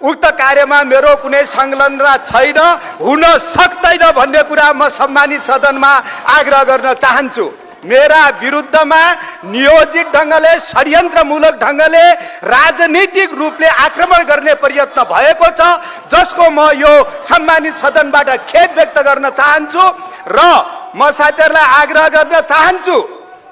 उक्त कार्यमा मेरो कुनै संलग्नता छैन, हुन सक्दैन भन्ने कुरा म सम्मानित सदनमा आग्रह गर्न चाहन्छु। मेरा विरुद्धमा नियोजित ढंगले, षड्यन्त्रमूलक ढंगले, राजनीतिक रूपले आक्रमण गर्ने प्रयत्न भएको छ, जसको म यो सम्मानित सदनबाट खेद व्यक्त गर्न चाहन्छु। र म साथीहरूलाई आग्रह गर्न चाहन्छु,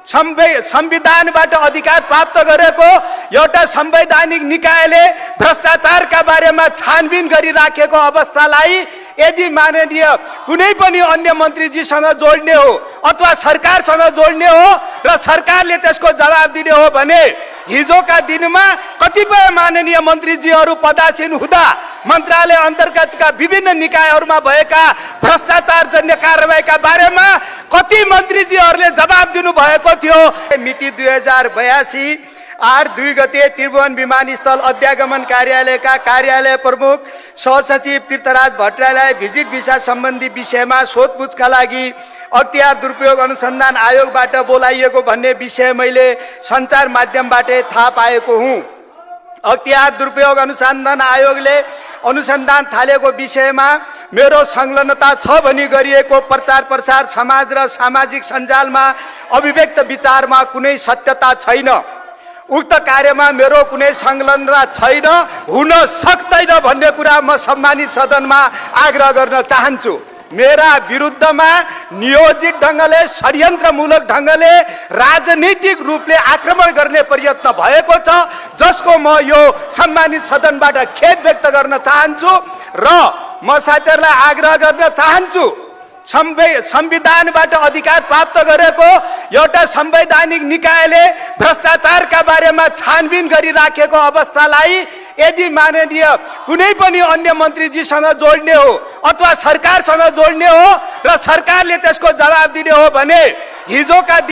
संविधानबाट अधिकार प्राप्त गरेको एउटा संवैधानिक निकायले भ्रष्टाचारका बारेमा छानबिन गरिराखेको अवस्थालाई यदि माननीय कुनै पनि अन्य मन्त्रीजीसँग जोड्ने हो अथवा सरकारसँग जोड्ने हो र सरकारले त्यसको जवाब दिने हो भने हिजोका दिनमा कतिपय माननीय मन्त्रीजीहरू पदासीन हुँदा मन्त्रालय अन्तर्गतका विभिन्न निकायहरूमा भएका भ्रष्टाचारजन्य कारबाहीका बारेमा कति मन्त्रीजीहरूले जवाब दिनु भएको थियो। मिति 2082 8 2 गते त्रिभुवन विमानस्थल अध्यागमन कार्यालयका कार्यालय प्रमुख सहसचिव तीर्थराज भट्टराईलाई भिजिट भिसा सम्बन्धी विषयमा सोधपुछका लागि अख्तियार दुरुपयोग अनुसन्धान आयोगबाट बोलाइएको भन्ने विषय मैले सञ्चार माध्यमबाट थाहा पाएको हुँ। अख्तियार दुरुपयोग अनुसन्धान आयोगले अनुसन्धान थालेको विषयमा मेरो संलग्नता छ भनी गरिएको प्रचार प्रसार समाज र सामाजिक सञ्जालमा अभिव्यक्त विचारमा कुनै सत्यता छैन। उक्त कार्यमा मेरो कुनै संलग्नता छैन, हुन सक्दैन भन्ने कुरा म सम्मानित सदनमा आग्रह गर्न चाहन्छु। मेरा विरुद्धमा नियोजित ढंगले, षड्यन्त्रमूलक ढंगले, राजनीतिक रूपले आक्रमण गर्ने प्रयत्न भएको छ, जसको म यो सम्मानित सदनबाट खेद व्यक्त गर्न चाहन्छु। र म साथीहरूलाई आग्रह गर्न चाहन्छु, संविधानबाट अधिकार प्राप्त गरेको एउटा संवैधानिक निकायले भ्रष्टाचारका बारेमा छानबिन गरिराखेको अवस्थालाई यदि माननीय कुनै पनि अन्य मन्त्रीजीसँग जोड्ने हो अथवा सरकारसँग जोड्ने हो र सरकारले त्यसको जवाब दिने हो भने हिजोका